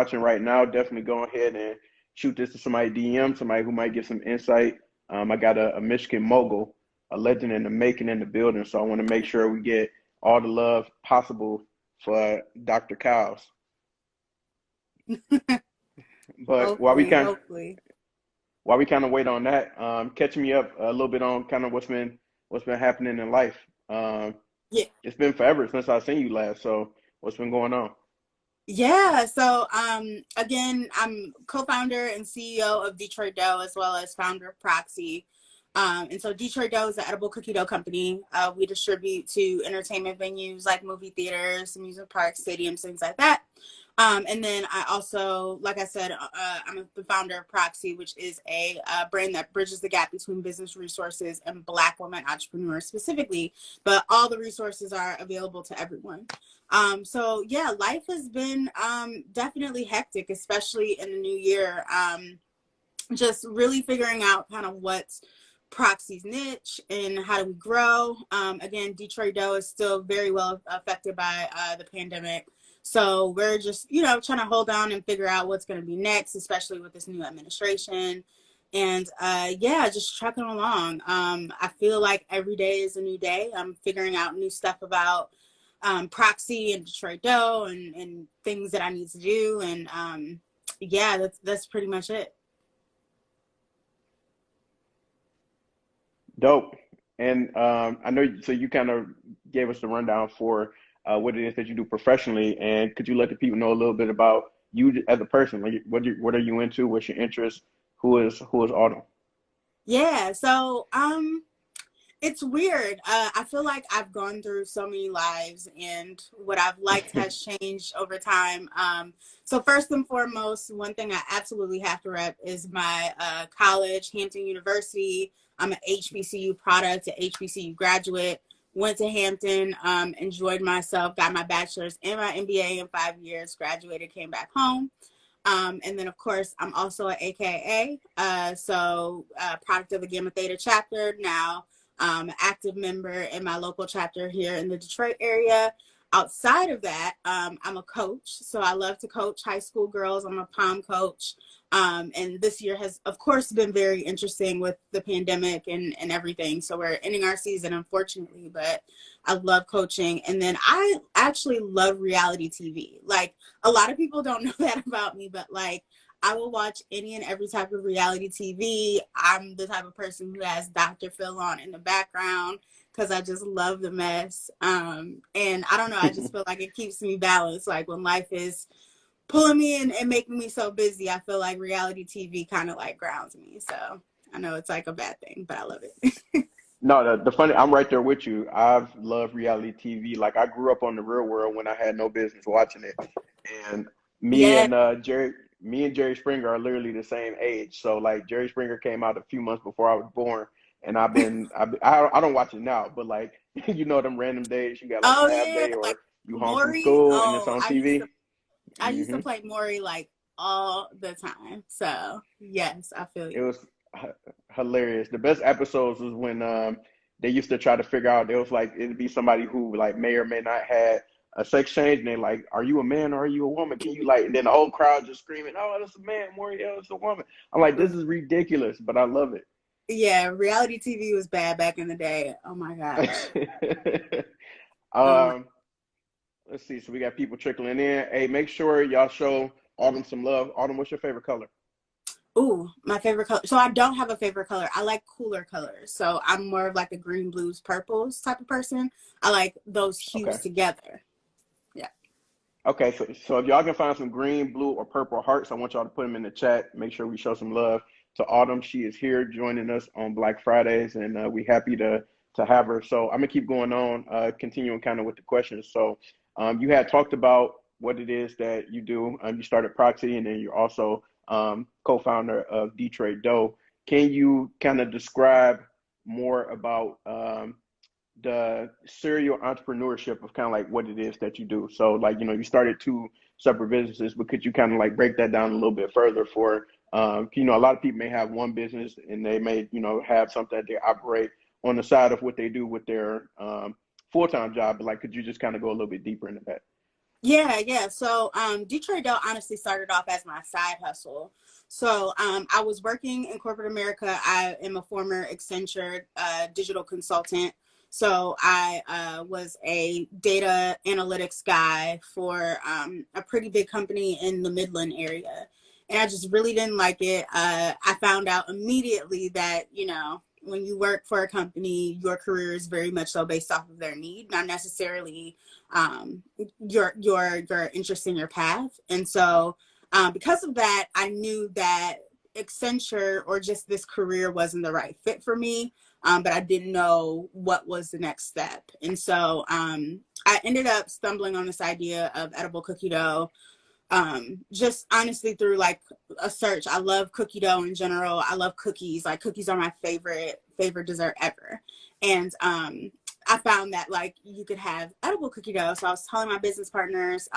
watching right now, definitely go ahead and shoot this to somebody DM, somebody who might get some insight. I got a Michigan mogul, a legend in the making in the building, so I want to make sure we get all the love possible for Dr. Cows. But Hopefully. while we kind of wait on that, catch me up a little bit on kind of what's been happening in life. Yeah. It's been forever since I seen you last, so what's been going on? Yeah. So again, I'm co-founder and CEO of Detroit Dough, as well as founder of Proxy. And so Detroit Dough is an edible cookie dough company. We distribute to entertainment venues like movie theaters, amusement parks, stadiums, things like that. And then I also, like I said, I'm the founder of Proxy, which is a brand that bridges the gap between business resources and Black women entrepreneurs specifically. But all the resources are available to everyone. So yeah, life has been definitely hectic, especially in the new year. Just really figuring out kind of what's Proxy's niche and how do we grow. Again, Detroit Dough is still very well affected by the pandemic. So we're just, trying to hold on and figure out what's going to be next, especially with this new administration. And yeah, just trucking along. I feel like every day is a new day. I'm figuring out new stuff about Proxy and Detroit Dough and things that I need to do. And yeah, that's pretty much it. Dope. And I know, so you kind of gave us the rundown for what it is that you do professionally. And could you let the people know a little bit about you as a person? Like, what are you into? What's your interest? Who is Autumn? Yeah, so it's weird. I feel like I've gone through so many lives, and what I've liked has changed over time. So first and foremost, one thing I absolutely have to rep is my college, Hampton University. I'm an HBCU product, an HBCU graduate. Went to Hampton, enjoyed myself, got my bachelor's and my MBA in 5 years, graduated, came back home. And then, of course, I'm also an AKA, so product of the Gamma Theta chapter, now active member in my local chapter here in the Detroit area. Outside of that, I'm a coach, so I love to coach high school girls. I'm a pom coach. And this year has, of course, been very interesting with the pandemic and everything. So we're ending our season, unfortunately, but I love coaching. And then I actually love reality TV. Like, a lot of people don't know that about me, but like, I will watch any and every type of reality TV. I'm the type of person who has Dr. Phil on in the background because I just love the mess. And I don't know, I just feel like it keeps me balanced. Like, when life is pulling me in and making me so busy, I feel like reality TV kind of like grounds me. So I know it's like a bad thing, but I love it. No, the funny, I'm right there with you. I've loved reality TV. Like, I grew up on the real world when I had no business watching it. And me Yeah. and Jerry Springer are literally the same age. So like, Jerry Springer came out a few months before I was born, and I don't watch it now, but like, them random days you got like Oh a half yeah. day or Like you home from Maury. school and it's Oh, on I used TV. to I used to hmm play Maury like all the time. So yes, I feel It you. was hilarious. The best episodes was when they used to try to figure out. It was like it'd be somebody who like may or may not had a sex change, and they like, "Are you a man or are you a woman? Can you like?" And then the whole crowd just screaming, "Oh, that's a man, Moriel, it's a woman." I'm like, this is ridiculous, but I love Yeah, reality TV was bad back in the day. Oh my gosh. it. Oh my. um, let's see. So we got people trickling in. Hey, make sure y'all show Autumn some love. Autumn, what's your favorite color? Ooh, my favorite color. So I don't have a favorite color. I like cooler colors. So I'm more of like a green, blues, purples type of person. I like those hues Okay. together. Yeah. Okay, so if y'all can find some green, blue, or purple hearts, I want y'all to put them in the chat. Make sure we show some love to Autumn. She is here joining us on Black Fridays, and we happy to have her. So I'm gonna keep going on, continuing kind of with the questions. So you had talked about what it is that you do. You started Proxy, and then you're also co-founder of Detroit Dough. Can you kind of describe more about the serial entrepreneurship of kind of like what it is that you do? So like, you started two separate businesses, but could you kind of like break that down a little bit further for, a lot of people may have one business and they may, have something that they operate on the side of what they do with their full-time job, but like, could you just kind of go a little bit deeper into that? Yeah. So Detroit Dough honestly started off as my side hustle. So I was working in corporate America. I am a former Accenture digital consultant. So I was a data analytics guy for a pretty big company in the Midland area. And I just really didn't like it. I found out immediately that, you know, when you work for a company, your career is very much so based off of their need, not necessarily your interest in your path. And so because of that, I knew that Accenture or just this career wasn't the right fit for me. But I didn't know what was the next step. And so I ended up stumbling on this idea of edible cookie dough, just honestly through like a search. I love cookie dough in general. I love cookies. Like cookies are my favorite dessert ever. And I found that like you could have edible cookie dough. So I was telling my business partners,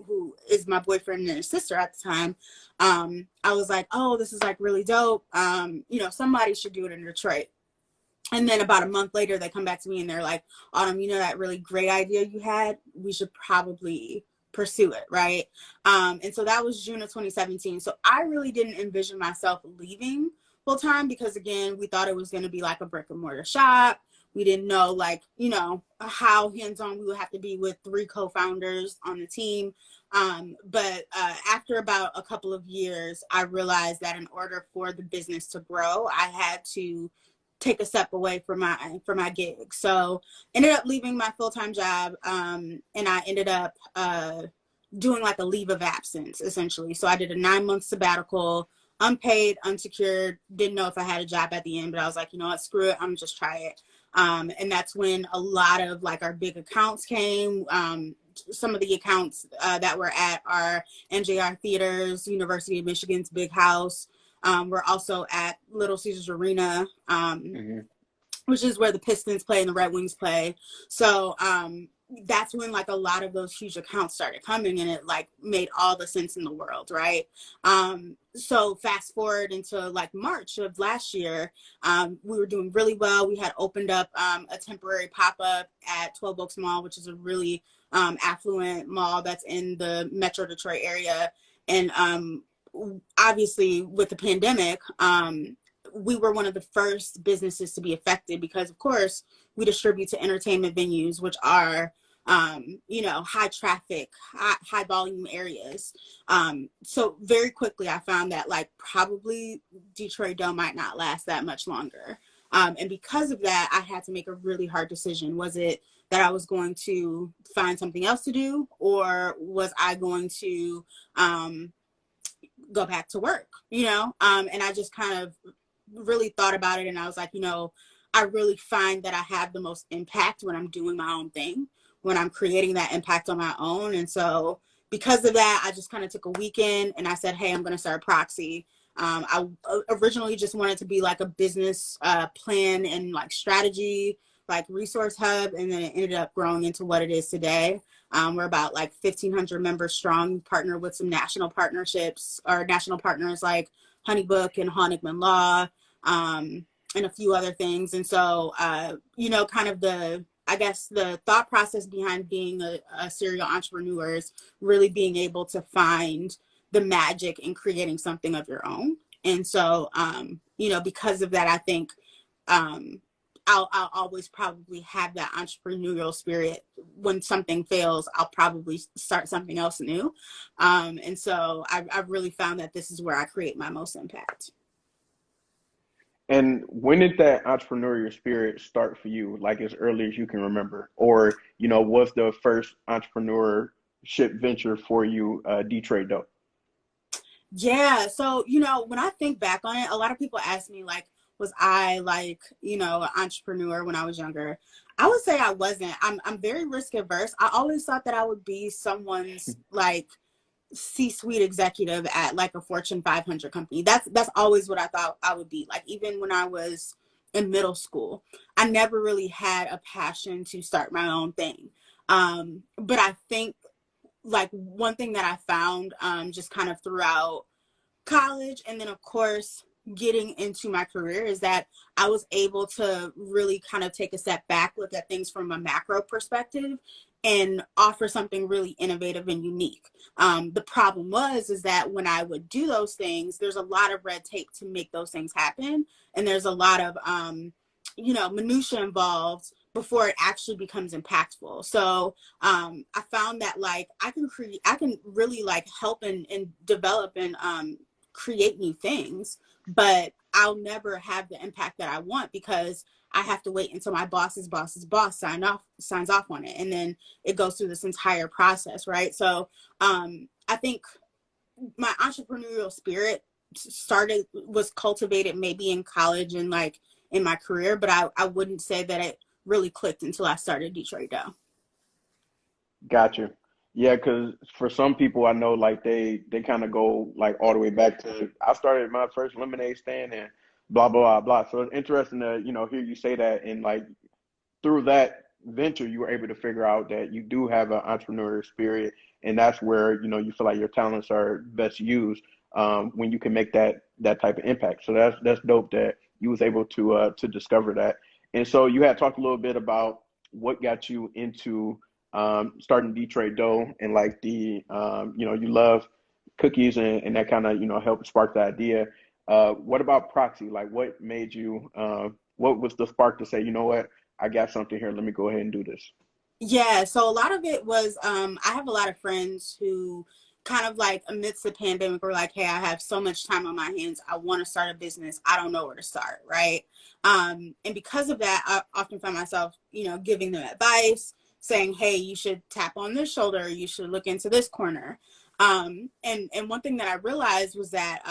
who is my boyfriend and his sister at the time, I was like, oh, this is like really dope. You know, somebody should do it in Detroit. And then about a month later, they come back to me and they're like, Autumn, you know, that really great idea you had, we should probably pursue it. Right. And so that was June of 2017. So I really didn't envision myself leaving full time because again, we thought it was going to be like a brick and mortar shop. We didn't know like, you know, how hands-on we would have to be with 3 co-founders on the team. But after about a couple of years, I realized that in order for the business to grow, I had to take a step away from my gig. So ended up leaving my full-time job, and I ended up doing like a leave of absence essentially. So I did a 9-month sabbatical, unpaid, unsecured, didn't know if I had a job at the end, but I was like, you know what, screw it, I'm just try it. And that's when a lot of like our big accounts came. Some of the accounts that were at our NJR theaters, University of Michigan's big house. We're also at Little Caesars Arena, which is where the Pistons play and the Red Wings play. So that's when like a lot of those huge accounts started coming, and it like made all the sense in the world, right? So fast forward into like March of last year, we were doing really well. We had opened up a temporary pop-up at 12 Oaks Mall, which is a really affluent mall that's in the Metro Detroit area. And obviously with the pandemic, we were one of the first businesses to be affected because of course we distribute to entertainment venues, which are, you know, high traffic, high volume areas. So very quickly I found that like probably Detroit Dough might not last that much longer. And because of that, I had to make a really hard decision. Was it that I was going to find something else to do, or was I going to, go back to work, you know? And I just kind of really thought about it, and I was like, you know, I really find that I have the most impact when I'm doing my own thing, when I'm creating that impact on my own. And so because of that, I just kind of took a weekend and I said, hey, I'm going to start Proxy. I originally just wanted to be like a business plan and like strategy, like resource hub, and then it ended up growing into what it is today. We're about like 1,500 members strong. We partner with some national partnerships or national partners like Honeybook and Honigman Law, and a few other things. And so, you know, kind of I guess the thought process behind being a serial entrepreneur is really being able to find the magic in creating something of your own. And so, you know, because of that, I think I'll always probably have that entrepreneurial spirit. When something fails, I'll probably start something else new. And so I've really found that this is where I create my most impact. And when did that entrepreneurial spirit start for you, like as early as you can remember? Or, you know, was the first entrepreneurship venture for you Detroit Dough? Yeah. So, you know, when I think back on it, a lot of people ask me, like, was I like, you know, an entrepreneur when I was younger? I would say I wasn't. I'm very risk averse. I always thought that I would be someone's like C-suite executive at like a Fortune 500 company. That's always what I thought I would be. Like even when I was in middle school, I never really had a passion to start my own thing. But I think like one thing that I found just kind of throughout college and then of course getting into my career is that I was able to really kind of take a step back, look at things from a macro perspective, and offer something really innovative and unique. The problem is that when I would do those things, there's a lot of red tape to make those things happen. And there's a lot of, minutia involved before it actually becomes impactful. So I found that like I can really like help and develop and create new things, but I'll never have the impact that I want because I have to wait until my boss's boss signs off on it. And then it goes through this entire process, right? So I think my entrepreneurial spirit was cultivated maybe in college and like in my career, but I wouldn't say that it really clicked until I started Detroit Dough. Gotcha. Yeah, because for some people I know like they kind of go like all the way back to I started my first lemonade stand and blah blah blah blah. So it's interesting to hear you say that and like through that venture you were able to figure out that you do have an entrepreneurial spirit and that's where you feel like your talents are best used when you can make that type of impact. So that's dope that you was able to discover that. And so you had talked a little bit about what got you into starting Detroit Dough and like you love cookies and that kind of helped spark the idea. What about Proxy? Like what made you what was the spark to say, you know what, I got something here, let me go ahead and do this? Yeah, so a lot of it was I have a lot of friends who kind of like amidst the pandemic were like, hey, I have so much time on my hands, I want to start a business, I don't know where to start, right? And because of that, I often find myself giving them advice, saying, hey, you should tap on this shoulder, you should look into this corner. And one thing that I realized was that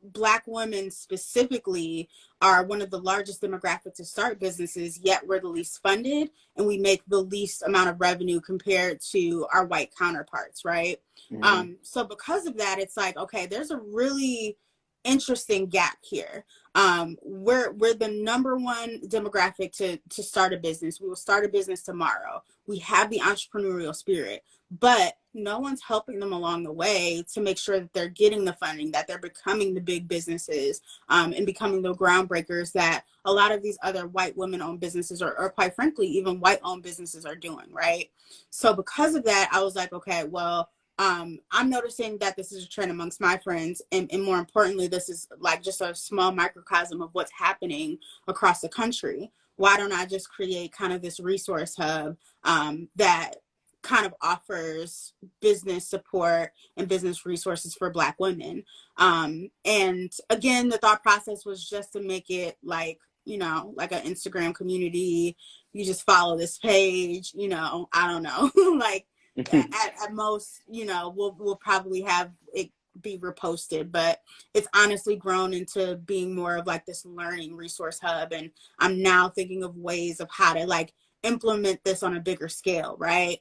Black women specifically are one of the largest demographics to start businesses, yet we're the least funded and we make the least amount of revenue compared to our white counterparts, right? Hmm. So because of that, it's like, okay, there's a really interesting gap here. We're the number one demographic to start a business. We will start a business tomorrow. We have the entrepreneurial spirit, but no one's helping them along the way to make sure that they're getting the funding, that they're becoming the big businesses, and becoming the groundbreakers that a lot of these other white women-owned businesses or quite frankly, even white-owned businesses are doing, right? So because of that, I was like, okay, well, I'm noticing that this is a trend amongst my friends. And more importantly, this is like just a small microcosm of what's happening across the country. Why don't I just create kind of this resource hub that kind of offers business support and business resources for Black women? And again, the thought process was just to make it like, like an Instagram community. You just follow this page, I don't know, like at most, we'll probably have it be reposted, but it's honestly grown into being more of like this learning resource hub. And I'm now thinking of ways of how to like implement this on a bigger scale, right?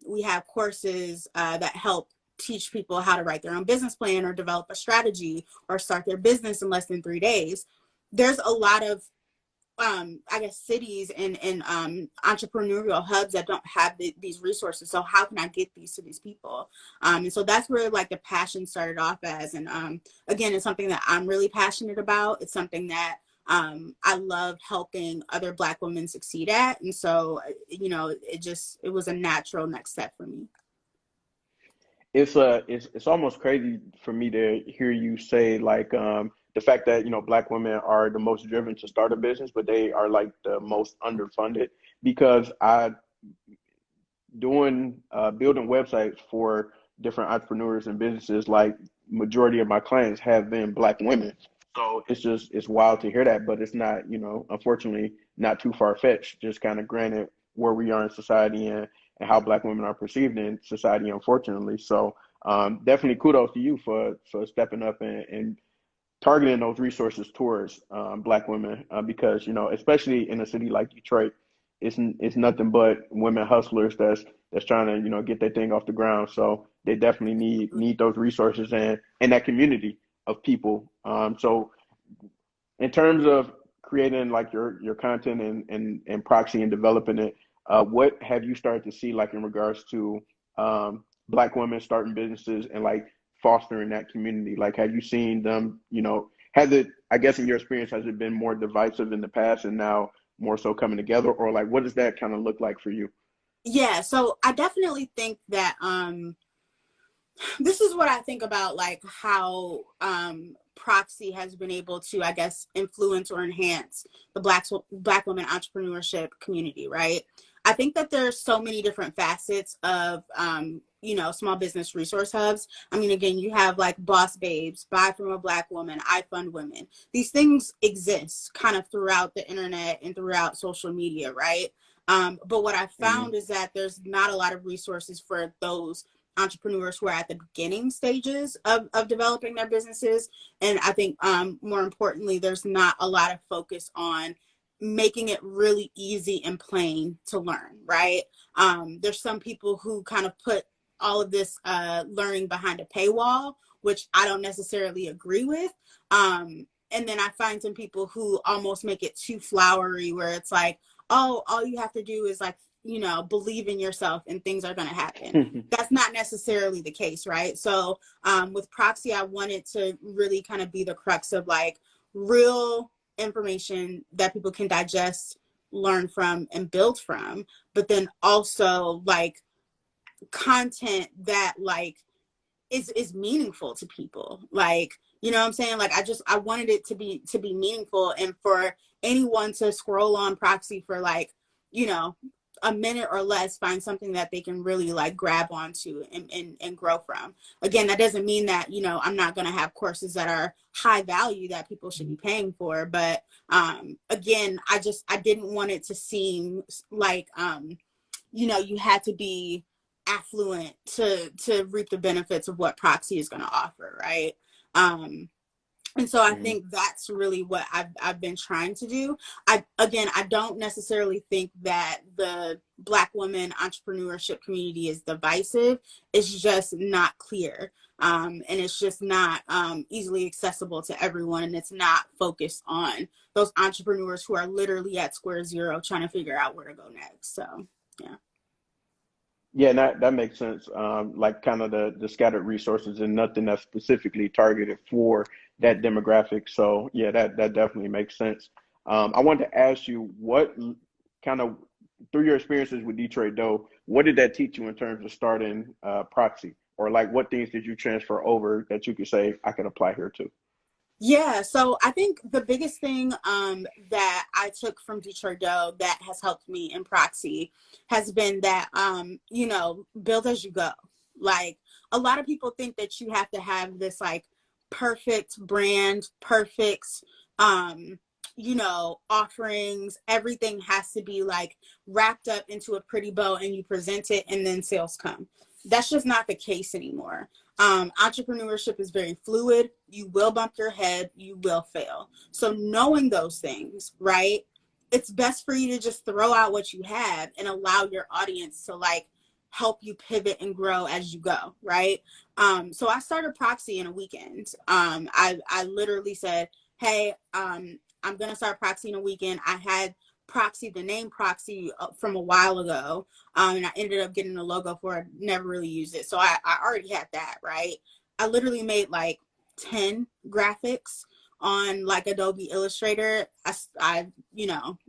We have courses that help teach people how to write their own business plan or develop a strategy or start their business in less than 3 days. There's a lot of I guess cities and entrepreneurial hubs that don't have these resources. So how can I get these to these people? And so that's where like the passion started off as. And again, it's something that I'm really passionate about. It's something that I love helping other Black women succeed at. And so, it was a natural next step for me. It's almost crazy for me to hear you say like the fact that Black women are the most driven to start a business, but they are like the most underfunded because I doing building websites for different entrepreneurs and businesses, like majority of my clients have been Black women. So it's wild to hear that, but it's not, unfortunately not too far fetched, just kind of granted where we are in society and how Black women are perceived in society, unfortunately. So definitely kudos to you for stepping up and targeting those resources towards Black women because especially in a city like Detroit, it's nothing but women hustlers that's trying to get that thing off the ground. So they definitely need those resources and that community of people. So in terms of creating like your content and Proxy and developing it, what have you started to see like in regards to Black women starting businesses and like fostering that community? Like, have you seen them, has it, I guess in your experience, has it been more divisive in the past and now more so coming together? Or like, what does that kind of look like for you? Yeah, so I definitely think that this is what I think about, like, how Proxy has been able to, I guess, influence or enhance the black women entrepreneurship community, right? I think that there's so many different facets of small business resource hubs. I mean, again, you have like Boss Babes, Buy from a Black Woman, I Fund Women. These things exist kind of throughout the internet and throughout social media, right? But what I Mm-hmm. found is that there's not a lot of resources for those entrepreneurs who are at the beginning stages of developing their businesses. And I think more importantly, there's not a lot of focus on making it really easy and plain to learn, right? There's some people who kind of put all of this learning behind a paywall, which I don't necessarily agree with. And then I find some people who almost make it too flowery, where it's like, oh, all you have to do is like, believe in yourself and things are going to happen. That's not necessarily the case, right? So with Proxy, I wanted to really kind of be the crux of like real information that people can digest, learn from, and build from, but then also like content that like is meaningful to people. Like, you know what I'm saying? Like I wanted it to be meaningful, and for anyone to scroll on Proxy for like, a minute or less, find something that they can really like grab onto and grow from. Again, that doesn't mean that, I'm not going to have courses that are high value that people should be paying for. But again, I didn't want it to seem like, you had to be affluent to reap the benefits of what Proxy is going to offer, right? And so I Mm-hmm. think that's really what I've been trying to do. I don't necessarily think that the Black women entrepreneurship community is divisive. It's just not clear. And it's just not easily accessible to everyone. And it's not focused on those entrepreneurs who are literally at square zero trying to figure out where to go next. So, yeah. Yeah, that makes sense. Like kind of the scattered resources and nothing that's specifically targeted for that demographic. So yeah, that definitely makes sense. I wanted to ask you what kind of through your experiences with Detroit Dough, what did that teach you in terms of starting Proxy? Or like what things did you transfer over that you could say I can apply here too? Yeah, so I think the biggest thing that I took from Detroit Dough that has helped me in Proxy has been that, build as you go. Like, a lot of people think that you have to have this like perfect brand, perfect, offerings. Everything has to be like wrapped up into a pretty bow and you present it and then sales come. That's just not the case anymore. Entrepreneurship is very fluid. You will bump your head, you will fail. So knowing those things, right? It's best for you to just throw out what you have and allow your audience to like help you pivot and grow as you go, right? So I started Proxy in a weekend. I literally said, hey, I'm gonna start Proxy in a weekend. I had Proxy, the name Proxy, from a while ago. And I ended up getting a logo for it, never really used it. So I already had that, right? I literally made like 10 graphics on like Adobe Illustrator. I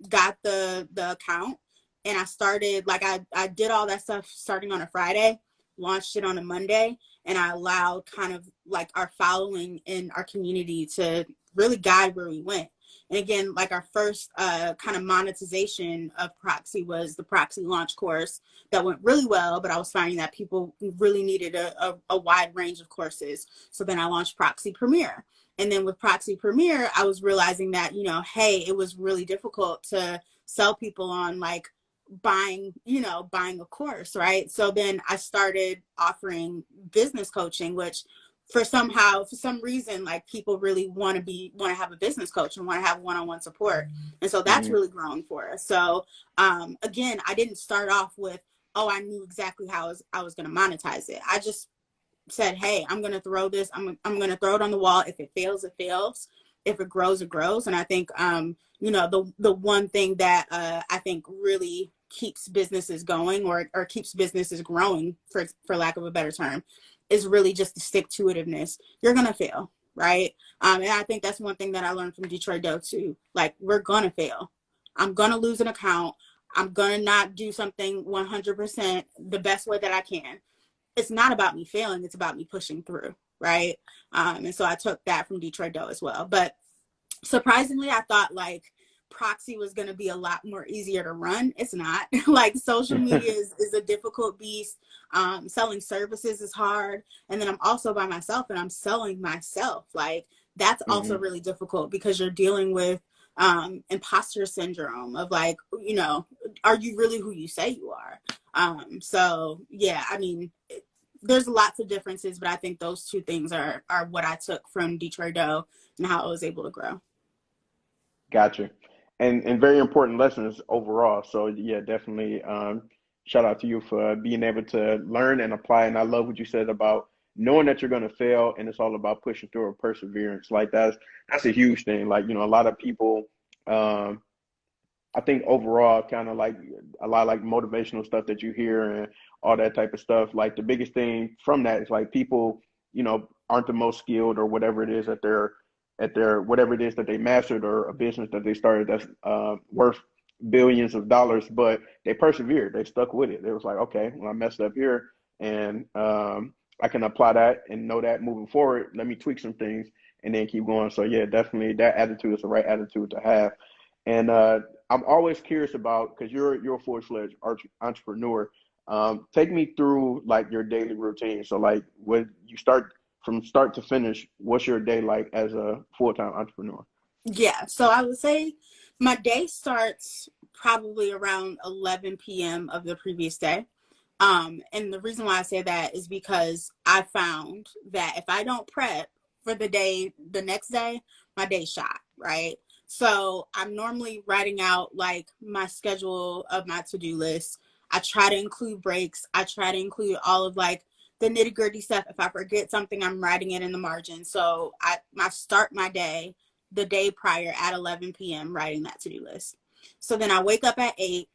got the account and I started, like I did all that stuff starting on a Friday, launched it on a Monday, and I allowed kind of like our following in our community to really guide where we went. And again, like our first kind of monetization of Proxy was the Proxy launch course that went really well, but I was finding that people really needed a wide range of courses. So then I launched Proxy Premier. And then with Proxy Premier, I was realizing that, hey, it was really difficult to sell people on like buying a course, right? So then I started offering business coaching, which for some reason, like people really want to have a business coach and want to have one-on-one support. And so that's Mm-hmm. really grown for us. So again, I didn't start off with, oh, I knew exactly how I was going to monetize it. I just said, hey, I'm going to throw this. I'm going to throw it on the wall. If it fails, it fails. If it grows, it grows. And I think, the one thing that I think really keeps businesses going or keeps businesses growing, for lack of a better term, is really just the stick-to-itiveness. You're going to fail, right? And I think that's one thing that I learned from Detroit Dough too. Like, we're going to fail. I'm going to lose an account. I'm going to not do something 100% the best way that I can. It's not about me failing. It's about me pushing through. Right. And so I took that from Detroit Dough as well. But surprisingly, I thought like Proxy was going to be a lot more easier to run. It's not. Like social media is a difficult beast. Selling services is hard. And then I'm also by myself and I'm selling myself. Like that's also really difficult because you're dealing with imposter syndrome of like, you know, are you really who you say you are? So yeah, I mean, there's lots of differences, but I think those two things are what I took from Detroit Dough and how I was able to grow. Gotcha. And very important lessons overall. So yeah, definitely shout out to you for being able to learn and apply. And I love what you said about knowing that you're going to fail and it's all about pushing through or perseverance. Like that's a huge thing. Like, you know, a lot of people um I think overall kind of like a lot of like motivational stuff that you hear and all that type of stuff. Like the biggest thing from that is like people, you know, aren't the most skilled or whatever it is that they're at their whatever it is that they mastered or a business that they started that's worth billions of dollars, but they persevered. They stuck with it. It was like, okay, well, I messed up here, and I can apply that and know that moving forward. Let me tweak some things and then keep going. So yeah, definitely that attitude is the right attitude to have. And I'm always curious about because you're a full-fledged entrepreneur. Take me through like your daily routine. So like when you start from start to finish, what's your day like as a full-time entrepreneur? Yeah, so I would say my day starts probably around 11 p.m. of the previous day. And the reason why I say that is because I found that if I don't prep for the day, the next day, my day's shot, right? So I'm normally writing out like my schedule of my to-do list. I try to include breaks. I try to include all of like the nitty gritty stuff. If I forget something, I'm writing it in the margin. So I start my day the day prior at 11 p.m. writing that to-do list. So then I wake up at 8.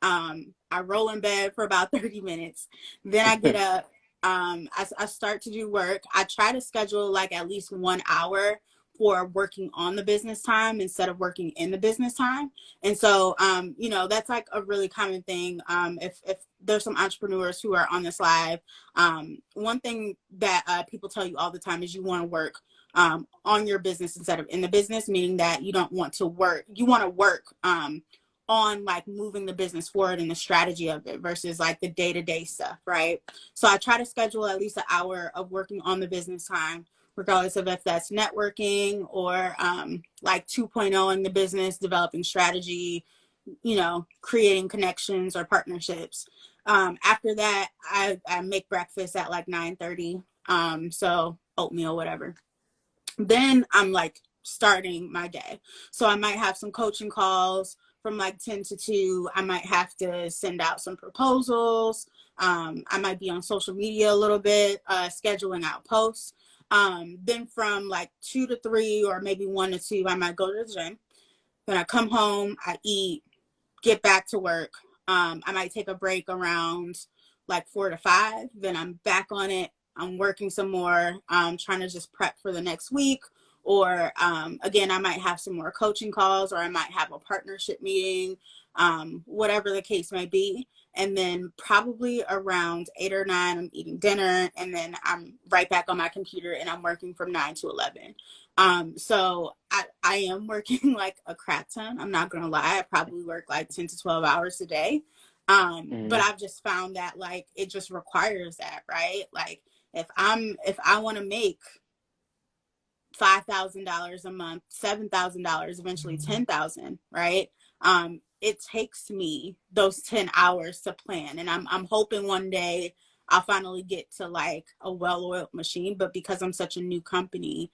I roll in bed for about 30 minutes. Then I get up. I start to do work. I try to schedule like at least 1 hour for working on the business time instead of working in the business time. And so, you know, that's like a really common thing. If there's some entrepreneurs who are on this live, one thing that people tell you all the time is you want to work on your business instead of in the business, meaning that you don't want to work. You want to work on like moving the business forward and the strategy of it versus like the day-to-day stuff, right? So I try to schedule at least an hour of working on the business time, regardless of if that's networking or like 2.0 in the business, developing strategy, you know, creating connections or partnerships. After that, I make breakfast at like 9:30. So oatmeal, whatever. Then I'm like starting my day. So I might have some coaching calls from like 10 to 2. I might have to send out some proposals. I might be on social media a little bit, scheduling out posts. Then from like 2 to 3 or maybe 1 to 2, I might go to the gym. Then I come home, I eat, get back to work. I might take a break around like 4 to 5. Then I'm back on it. I'm working some more, trying to just prep for the next week. Or again, I might have some more coaching calls or I might have a partnership meeting, whatever the case may be. And then probably around 8 or 9, I'm eating dinner. And then I'm right back on my computer and I'm working from 9 to 11. So I am working like a crap ton. I'm not going to lie. I probably work like 10 to 12 hours a day. But Hmm. I've just found that like, it just requires that, right? Like if I want to make $5,000 a month, $7,000, eventually 10,000, right? It takes me those 10 hours to plan. And I'm hoping one day I'll finally get to like a well-oiled machine. But because I'm such a new company,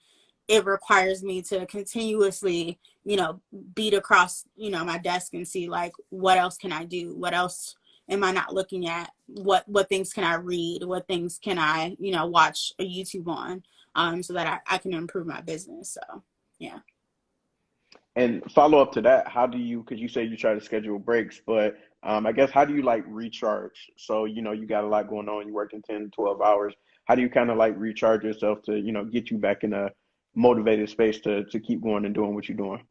it requires me to continuously, you know, beat across, you know, my desk and see like, what else can I do? What else am I not looking at? What things can I read? What things can I, you know, watch a YouTube on? So that I can improve my business. So, yeah. And follow up to that, how do you, because you say you try to schedule breaks, but I guess how do you like recharge? So, you know, you got a lot going on, you're working 10, 12 hours. How do you kind of like recharge yourself to, you know, get you back in a motivated space to keep going and doing what you're doing?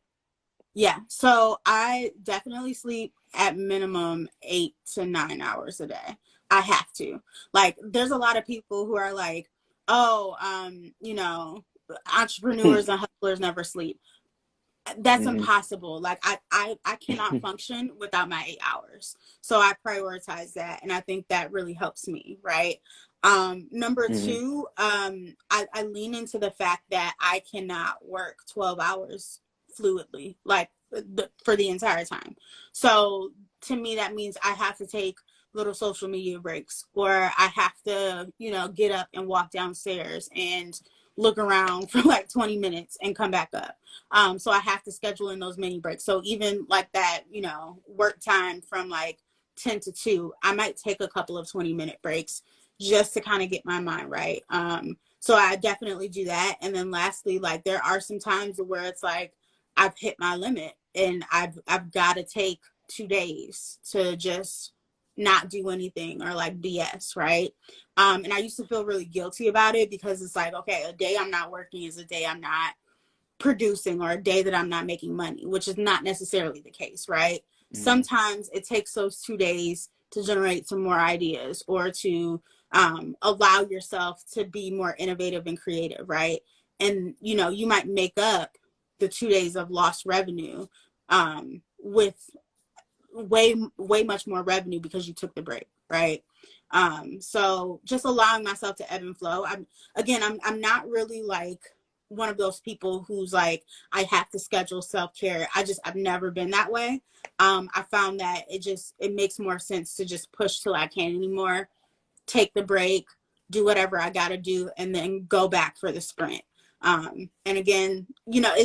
Yeah. So I definitely sleep at minimum 8 to 9 hours a day. I have to. Like, there's a lot of people who are like, oh, entrepreneurs and hustlers never sleep. That's Mm-hmm. impossible. Like I cannot function without my 8 hours. So I prioritize that. And I think that really helps me. Right. Number Mm-hmm. two, I lean into the fact that I cannot work 12 hours fluidly, like for the entire time. So to me, that means I have to take little social media breaks, or I have to, get up and walk downstairs and look around for like 20 minutes and come back up. So I have to schedule in those mini breaks. So even like that, work time from like 10 to 2, I might take a couple of 20-minute breaks just to kind of get my mind right. So I definitely do that. And then lastly, like there are some times where it's like I've hit my limit and I've got to take 2 days to just not do anything or like BS, right? And I used to feel really guilty about it because it's like, okay, a day I'm not working is a day I'm not producing, or a day that I'm not making money, which is not necessarily the case, right? Mm-hmm. Sometimes it takes those 2 days to generate some more ideas, or to allow yourself to be more innovative and creative, right? And you might make up the 2 days of lost revenue with way much more revenue because you took the break, right? So just allowing myself to ebb and flow. I'm not really like one of those people who's like, I have to schedule self-care. I've never been that way. I found that it makes more sense to just push till I can't anymore, take the break, do whatever I got to do, and then go back for the sprint. And again,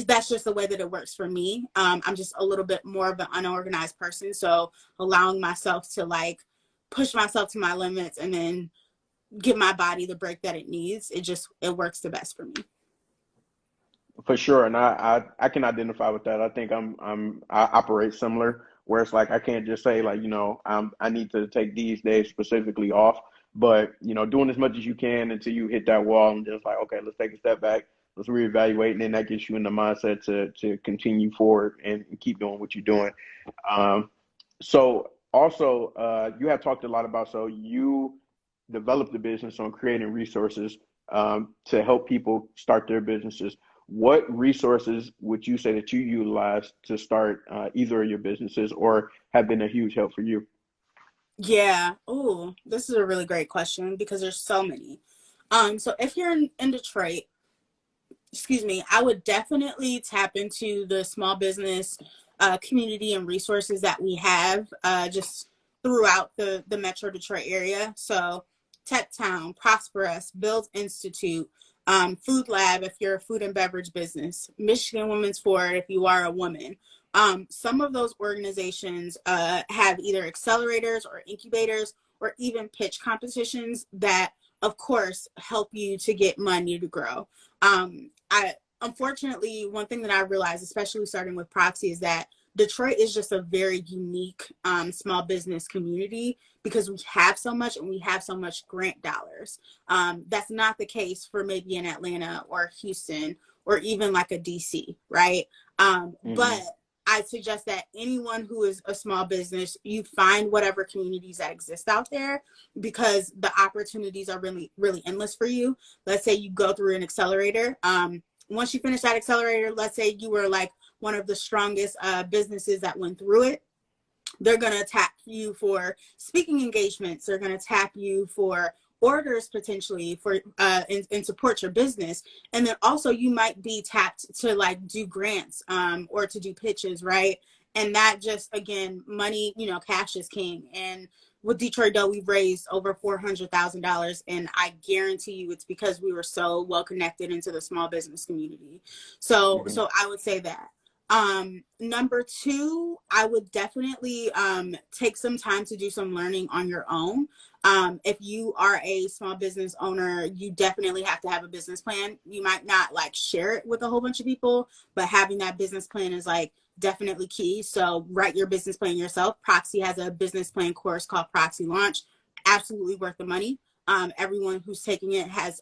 that's just the way that it works for me. I'm just a little bit more of an unorganized person. So allowing myself to like push myself to my limits and then give my body the break that it needs, it works the best for me. For sure, and I can identify with that. I think I operate similar, where it's like I can't just say like I need to take these days specifically off, but doing as much as you can until you hit that wall and just like, okay, let's take a step back, let's reevaluate, and then that gets you in the mindset to continue forward and keep doing what you're doing. So also, you have talked a lot about, so you developed the business on creating resources to help people start their businesses. What resources would you say that you utilize to start either of your businesses, or have been a huge help for you? Yeah. Oh, this is a really great question because there's so many. So if you're in Detroit, excuse me, I would definitely tap into the small business community and resources that we have just throughout the Metro Detroit area. So Tech Town, Prosperous, Build Institute, Food Lab if you're a food and beverage business, Michigan Women's Forward if you are a woman. Some of those organizations have either accelerators or incubators or even pitch competitions that, of course, help you to get money to grow. I unfortunately, one thing that I realized, especially starting with Proxy, is that Detroit is just a very unique small business community because we have so much and we have so much grant dollars. That's not the case for maybe in Atlanta or Houston or even like a DC, right? Mm-hmm. But I suggest that anyone who is a small business, you find whatever communities that exist out there because the opportunities are really, really endless for you. Let's say you go through an accelerator. Once you finish that accelerator, let's say you were like one of the strongest businesses that went through it. They're going to tap you for speaking engagements. They're going to tap you for orders potentially for and support your business. And then also you might be tapped to like do grants or to do pitches, right? And that just, again, money, cash is king. And with Detroit Dough, we've raised over $400,000, and I guarantee you it's because we were so well connected into the small business community. So Mm-hmm. I would say that. Number two, I would definitely take some time to do some learning on your own. If you are a small business owner, you definitely have to have a business plan. You might not like share it with a whole bunch of people, but having that business plan is like definitely key. So write your business plan yourself. Proxy has a business plan course called Proxy Launch. Absolutely worth the money. Everyone who's taking it has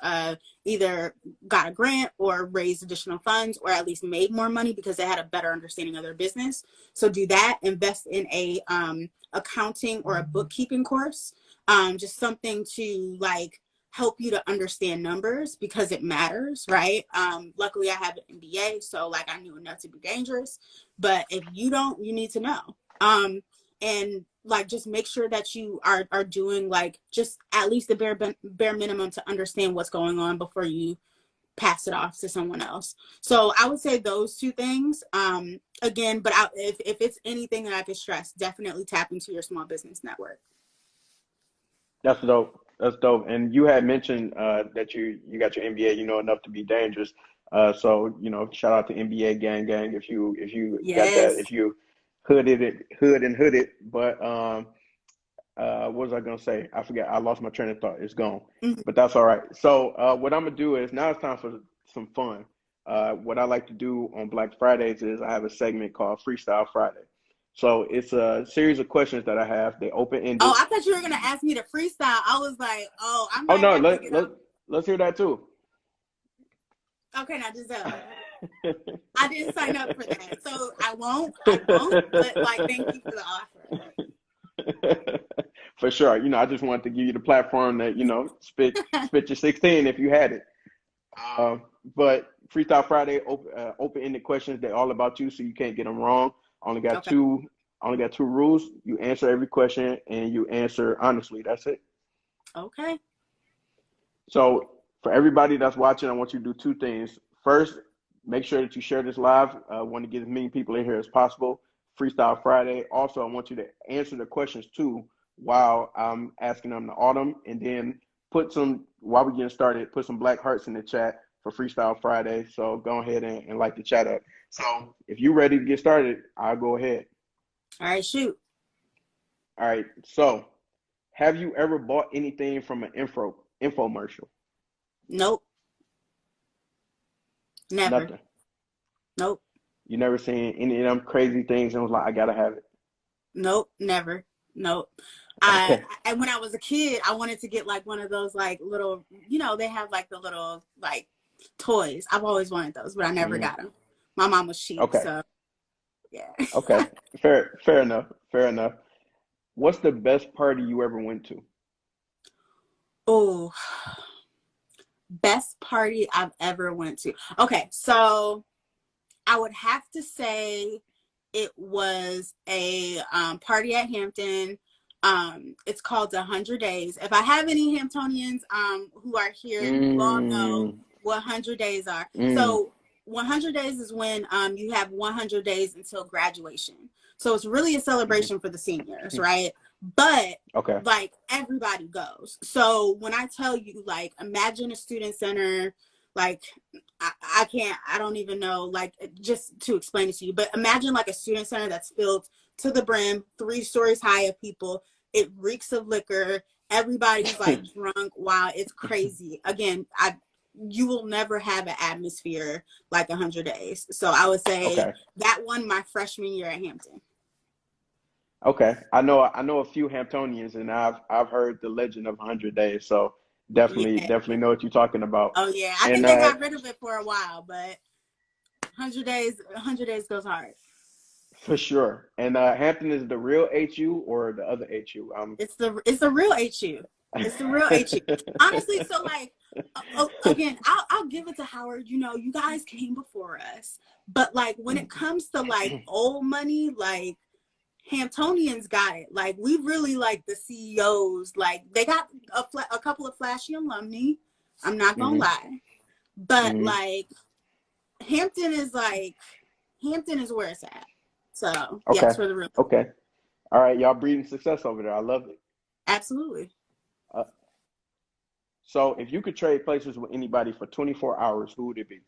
either got a grant or raised additional funds, or at least made more money because they had a better understanding of their business. So do that. Invest in a accounting or a bookkeeping course, just something to like help you to understand numbers because it matters, right? Luckily I have an MBA, so like I knew enough to be dangerous, but if you don't, you need to know. And like just make sure that you are doing like just at least the bare minimum to understand what's going on before you pass it off to someone else. So I would say those two things. Again, but if it's anything that I could stress, definitely tap into your small business network. That's dope. That's dope. And you had mentioned that you got your MBA, you know, enough to be dangerous. So, you know, shout out to MBA gang if you got that, Yes. if you hood and hooded. But what was I gonna say? I forgot. I lost my train of thought. It's gone. Mm-hmm. But that's all right. So what I'm gonna do is now it's time for some fun. What I like to do on Black Fridays is I have a segment called Freestyle Friday. So it's a series of questions that I have. They open Oh, ended. I thought you were gonna ask me to freestyle. I was like, oh, I Oh might no, have to get up. let's hear that too. Okay, now Denzell, I didn't sign up for that, so I won't. But like, thank you for the offer. For sure. You know, I just wanted to give you the platform that, you know, spit your 16 if you had it. But Freestyle Friday, open-ended questions. They're all about you, so you can't get them wrong. Only got Okay. two rules. You answer every question and you answer honestly. That's it. Okay. So for everybody that's watching, I want you to do two things. First, make sure that you share this live. I want to get as many people in here as possible. Freestyle Friday. Also, I want you to answer the questions too while I'm asking them to autumn, and then while we're getting started, put some black hearts in the chat for Freestyle Friday. So go ahead and light the chat up. So if you're ready to get started, I'll go ahead. All right, shoot. All right. So have you ever bought anything from an infomercial? Nope. Never. Nothing. Nope. You never seen any of them crazy things and was like, I gotta have it. Nope. Never. Nope. Okay. And when I was a kid, I wanted to get like one of those like little, you know, they have like the little like toys. I've always wanted those, but I never got them. My mom was cheap, Okay. so yeah. Okay. Fair enough. Fair enough. What's the best party you ever went to? Oh, best party I've ever went to. Okay, so I would have to say it was a party at Hampton. It's called 100 Days. If I have any Hamptonians who are here, you all know what 100 days are. So 100 days is when you have 100 days until graduation. So it's really a celebration for the seniors, right? But Okay. like everybody goes. So when I tell you, like, imagine a student center, like I don't even know, like, just to explain it to you, but imagine like a student center that's filled to the brim, 3 stories high of people. It reeks of liquor. Everybody's like drunk. Wow, it's crazy. Again, you will never have an atmosphere like 100 Days. So I would say that one my freshman year at Hampton. Okay. I know a few Hamptonians, and I've heard the legend of 100 Days. So definitely know what you're talking about. Oh yeah, I And think they got rid of it for a while, but 100 days goes hard. for sure. And Hampton is the real HU or the other HU? It's the real HU. It's the real HU. Honestly, so like again, I'll give it to Howard. You know, you guys came before us, but like when it comes to like old money, like Hamptonians got it. Like we really like the CEOs. Like they got a couple of flashy alumni. I'm not gonna lie, but like Hampton is where it's at. So yes, for the real. Okay. All right, y'all breeding success over there. I love it. Absolutely. So if you could trade places with anybody for 24 hours, who would it be?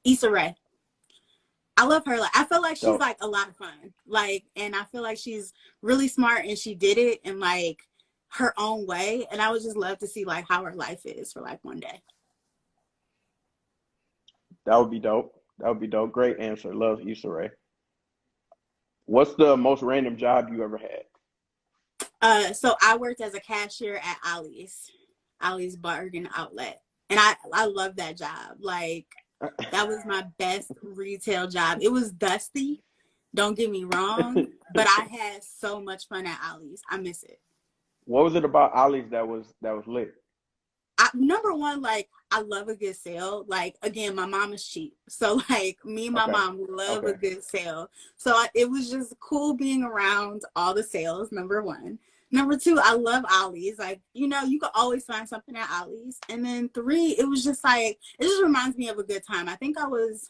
Issa Rae. I love her. Like I feel like she's Dope. like a lot of fun. Like, and I feel like she's really smart and she did it in like her own way. And I would just love to see like how her life is for like one day. That would be dope. Great answer. Love Issa Rae. What's the most random job you ever had? So I worked as a cashier at Ollie's Bargain Outlet. And I love that job. Like, that was my best retail job. It was dusty, don't get me wrong, but I had so much fun at Ollie's. I miss it. What was it about Ollie's that was lit? Number one, like, I love a good sale. Like, again, my mom is cheap. So, like, me and my Okay. mom love a Okay. good sale. So, it was just cool being around all the sales, number one. Number two, I love Ollie's. Like, you could always find something at Ollie's. And then three, it was just like, it just reminds me of a good time. I think I was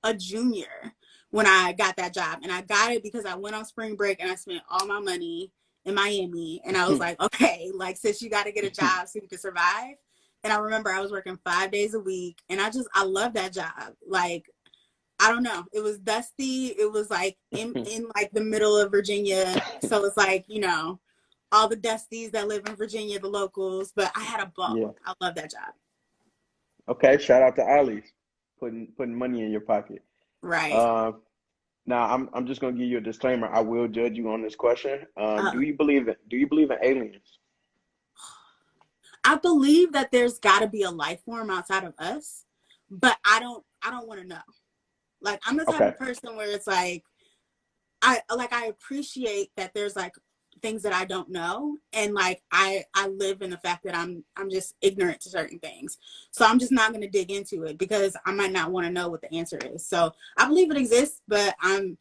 a junior when I got that job. And I got it because I went on spring break and I spent all my money in Miami. And I was like, okay, like, sis, you got to get a job so you can survive. And I remember I was working 5 days a week and I love that job. Like, I don't know. It was dusty. It was like in like the middle of Virginia. So it's like, all the dusties that live in Virginia, the locals, but I had a ball. Yeah. I love that job. Okay. Shout out to Ollie's, putting money in your pocket. Right. Uh, Now I'm just gonna give you a disclaimer. I will judge you on this question. Uh, Do you believe in aliens? I believe that there's got to be a life form outside of us, but I don't want to know. Like, I'm the type Okay. of person where it's like, I appreciate that there's like things that I don't know. And like, I live in the fact that I'm just ignorant to certain things. So I'm just not going to dig into it because I might not want to know what the answer is. So I believe it exists, but I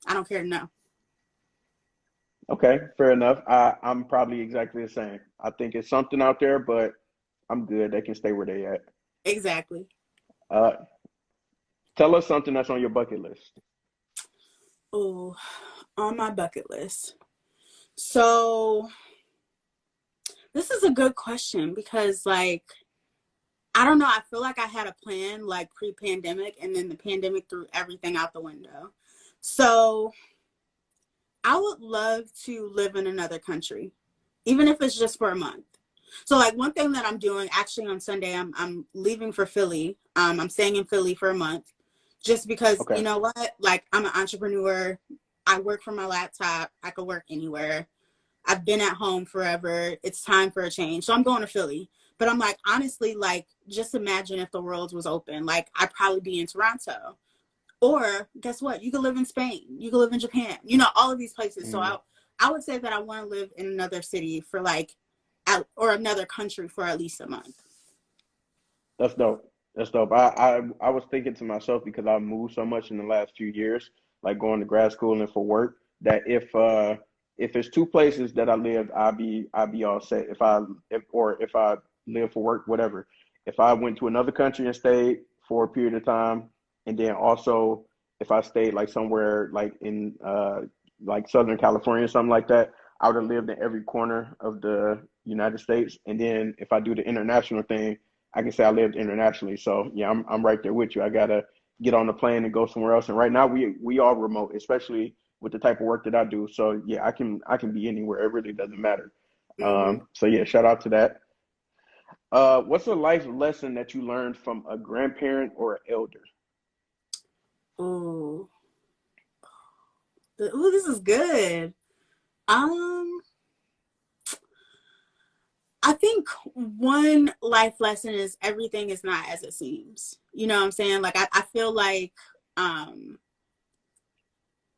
don't care to know. Okay, fair enough. I'm probably exactly the same. I think it's something out there, but I'm good. They can stay where they at. Exactly. Uh, Tell us something that's on your bucket list. Oh, on my bucket list. So this is a good question because, like, I don't know. I feel like I had a plan like pre-pandemic, and then the pandemic threw everything out the window. So I would love to live in another country, even if it's just for a month. So, like, one thing that I'm doing actually on Sunday, I'm leaving for Philly. I'm staying in Philly for a month, just because, you Okay. know what? Like, I'm an entrepreneur. I work from my laptop. I could work anywhere. I've been at home forever. It's time for a change. So I'm going to Philly. But I'm like, honestly, like, just imagine if the world was open. Like, I'd probably be in Toronto. Or guess what? You could live in Spain. You could live in Japan. All of these places. So Mm, I would say that I want to live in another city for like, or another country for at least a month. that's dope. That's dope. I was thinking to myself because I've moved so much in the last few years, like going to grad school and for work, that if it's two places that I lived, I'd be all set. If I live for work, whatever. If I went to another country and stayed for a period of time, and then also if I stayed like somewhere like in like Southern California or something like that, I would have lived in every corner of the United States. And then if I do the international thing, I can say I lived internationally. So yeah, I'm right there with you. I gotta get on the plane and go somewhere else. And right now we are remote, especially with the type of work that I do. So yeah, I can be anywhere. It really doesn't matter. Mm-hmm. So yeah, shout out to that. What's a life lesson that you learned from a grandparent or an elder? Ooh. Ooh, this is good. Um, I think one life lesson is everything is not as it seems. You know what I'm saying? Like, um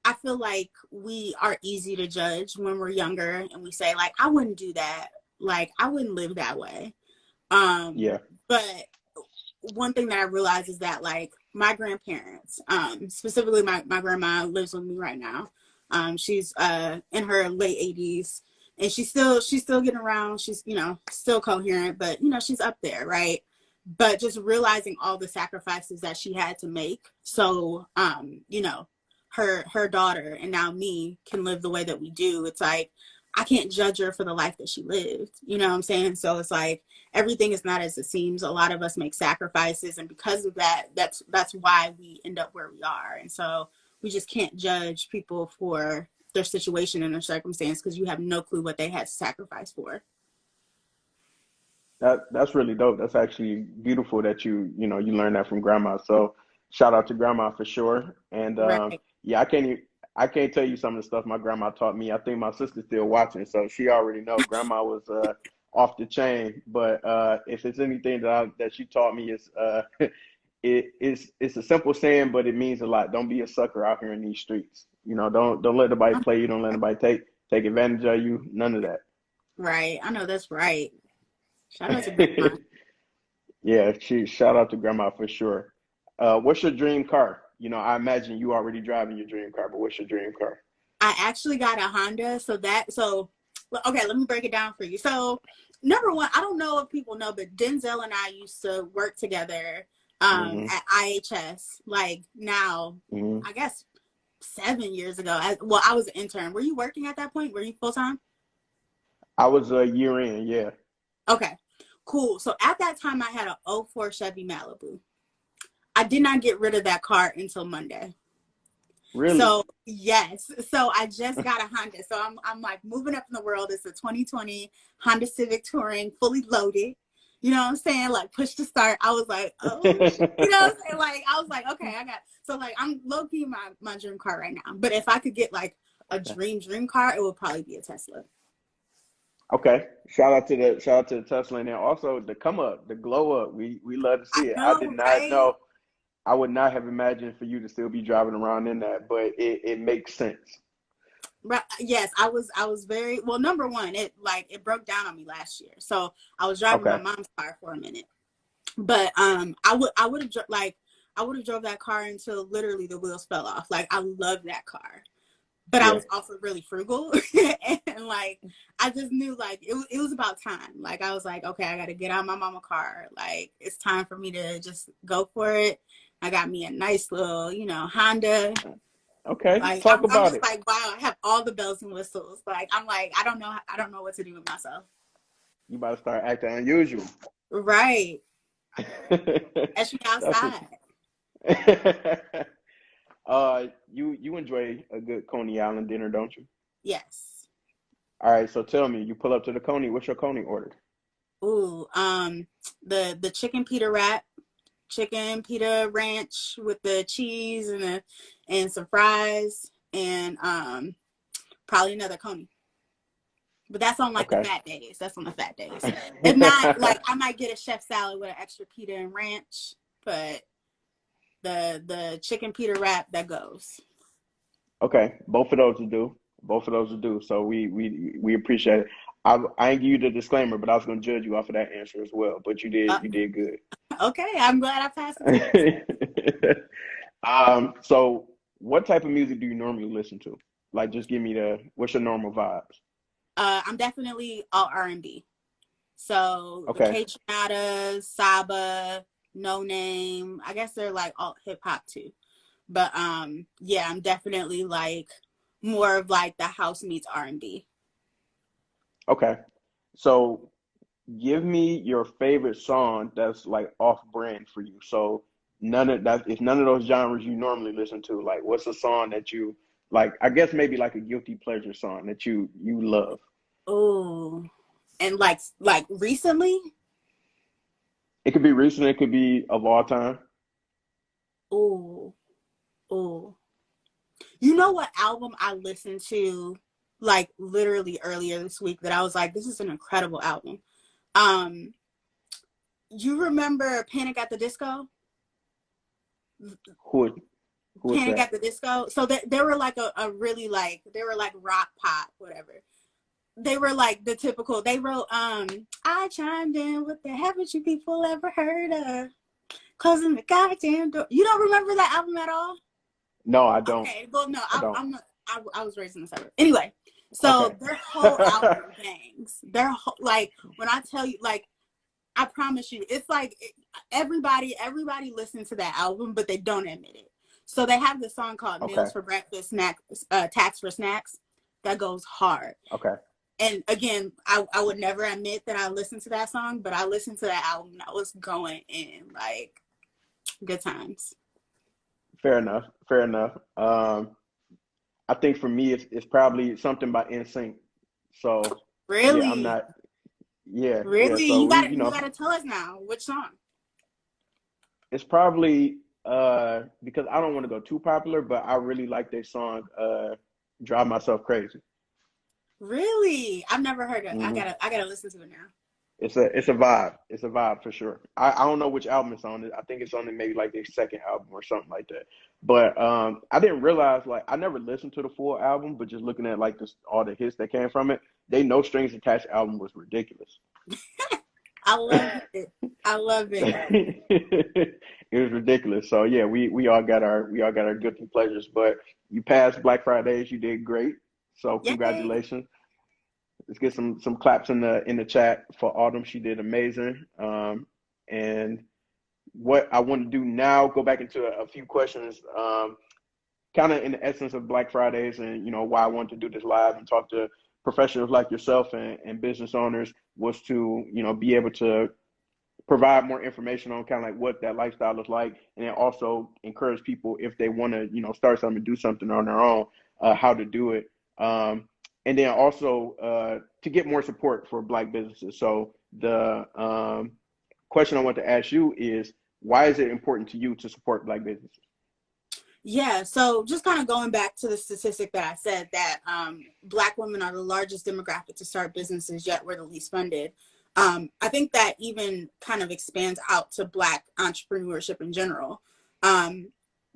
I feel like we are easy to judge when we're younger and we say, like, I wouldn't do that. Like, I wouldn't live that way. Um, Yeah. but one thing that I realize is that, like, my grandparents, specifically my grandma lives with me right now. She's in her late 80s and she's still getting around. She's, still coherent, but she's up there, right? But just realizing all the sacrifices that she had to make. So, her daughter and now me can live the way that we do. It's like, I can't judge her for the life that she lived. You know what I'm saying? So it's like, everything is not as it seems. A lot of us make sacrifices, and because of that, that's why we end up where we are. And so we just can't judge people for their situation and their circumstance because you have no clue what they had to sacrifice for. That's really dope. That's actually beautiful that you learned that from grandma. So shout out to grandma for sure. And Right. yeah, I can't. I can't tell you some of the stuff my grandma taught me. I think my sister's still watching, so she already know. Grandma was off the chain. But if it's anything that she taught me, is it's a simple saying, but it means a lot. Don't be a sucker out here in these streets. You know, don't let nobody play you. Don't let nobody take advantage of you. None of that. Right. I know that's right. Shout out to grandma. Yeah, shout out to grandma for sure. What's your dream car? You know, I imagine you already driving your dream car, but what's your dream car? I actually got a Honda, so okay, let me break it down for you. So number one, I don't know if people know, but Denzell and I used to work together at IHS. Like now, I guess 7 years ago. I was an intern. Were you working at that point? Were you full time? I was a year in, yeah. Okay, cool. So at that time, I had a '04 Chevy Malibu. I did not get rid of that car until Monday. Really? So yes. So I just got a Honda. So I'm like moving up in the world. It's a 2020 Honda Civic Touring, fully loaded. You know what I'm saying? Like push to start. I was like, oh, you know what I'm saying? Like I was like, okay, so like I'm low key my dream car right now. But if I could get like a dream car, it would probably be a Tesla. Okay. Shout out to the Tesla, and then also the come up, the glow up. We love to see it. I did not know. I would not have imagined for you to still be driving around in that, but it makes sense. Right. Yes, I was very well. Number one, it broke down on me last year, so I was driving my mom's car for a minute. But I would have drove that car until literally the wheels fell off. Like I love that car, but I was also really frugal, and like I just knew like it was about time. Like I was like, okay, I got to get out my mama car. Like it's time for me to just go for it. I got me a nice little, Honda. Okay, like talk I'm about just it. like, wow, I have all the bells and whistles. Like I'm like, I don't know what to do with myself. You about to start acting unusual. Right. Especially That's outside. You enjoy a good Coney Island dinner, don't you? Yes. All right, so tell me, you pull up to the Coney. What's your Coney order? Ooh, the chicken pita wrap, chicken pita ranch with the cheese and some fries, and probably another Coney. But that's on like the fat days. That's on the fat days. If not, like I might get a chef salad with an extra pita and ranch, but the chicken pita wrap that goes. Okay, both of those will do. Both of those will do. So we appreciate it. I ain't give you the disclaimer, but I was gonna judge you off of that answer as well. But you did good. Okay, I'm glad I passed the test. So what type of music do you normally listen to? Like, just give me what's your normal vibes? I'm definitely all R&B. So the K-Tronada, Saba, No Name. I guess they're like all hip hop too. But yeah, I'm definitely like more of like the house meets R&B. Okay. So give me your favorite song that's like off brand for you. So none of that, if none of those genres you normally listen to, like what's a song that you like, I guess maybe like a guilty pleasure song that you love. Oh, and like recently? It could be recent, it could be of all time. Oh, oh. You know what album I listened to like literally earlier this week that I was like, this is an incredible album. You remember Panic at the Disco? Who is Panic that? at the Disco. So they were like a really like, they were like rock pop, whatever. They were like the typical, they wrote, I chimed in, what the haven't you people ever heard of? Closing the goddamn door. You don't remember that album at all? No, I don't. Okay, well, no, I don't. I'm not, I was raised in the suburbs. Anyway, Okay. so their whole album bangs. Like, when I tell you, like, I promise you, it's like everybody listens to that album, but they don't admit it. So they have this song called Meals for Breakfast, Tax for Snacks that goes hard. Okay. And again, I would never admit that I listened to that song, but I listened to that album and I was going in like good times. Fair enough. Fair enough. I think for me, it's probably something by NSYNC. So really, yeah, I'm not. Yeah, yeah. really. So You gotta tell us now which song. it's probably because I don't want to go too popular, but I really like their song, "Drive Myself Crazy." Really? I've never heard it. Hmm. I gotta listen to it now. It's a vibe. It's a vibe for sure. I don't know which album it's on. I think it's on maybe like their second album or something like that. But I didn't realize, like, I never listened to the full album, but just looking at like this all the hits that came from it, they No Strings Attached album was ridiculous. I love it. I love it. It was ridiculous. So yeah, we all got our guilty pleasures. But you passed Black Fridays, you did great. So Yay. congratulations. Let's get some claps in the chat for Autumn. She did amazing. And what I want to do now, go back into a few questions, kind of in the essence of Black Fridays, and why I wanted to do this live and talk to professionals like yourself and business owners, was to be able to provide more information on kind of like what that lifestyle is like, and then also encourage people, if they want to start something, do something on their own, how to do it. And then also to get more support for Black businesses. So the question I want to ask you is, why is it important to you to support Black businesses? Yeah, so just kind of going back to the statistic that I said, that Black women are the largest demographic to start businesses, yet we're the least funded. I think that even kind of expands out to Black entrepreneurship in general.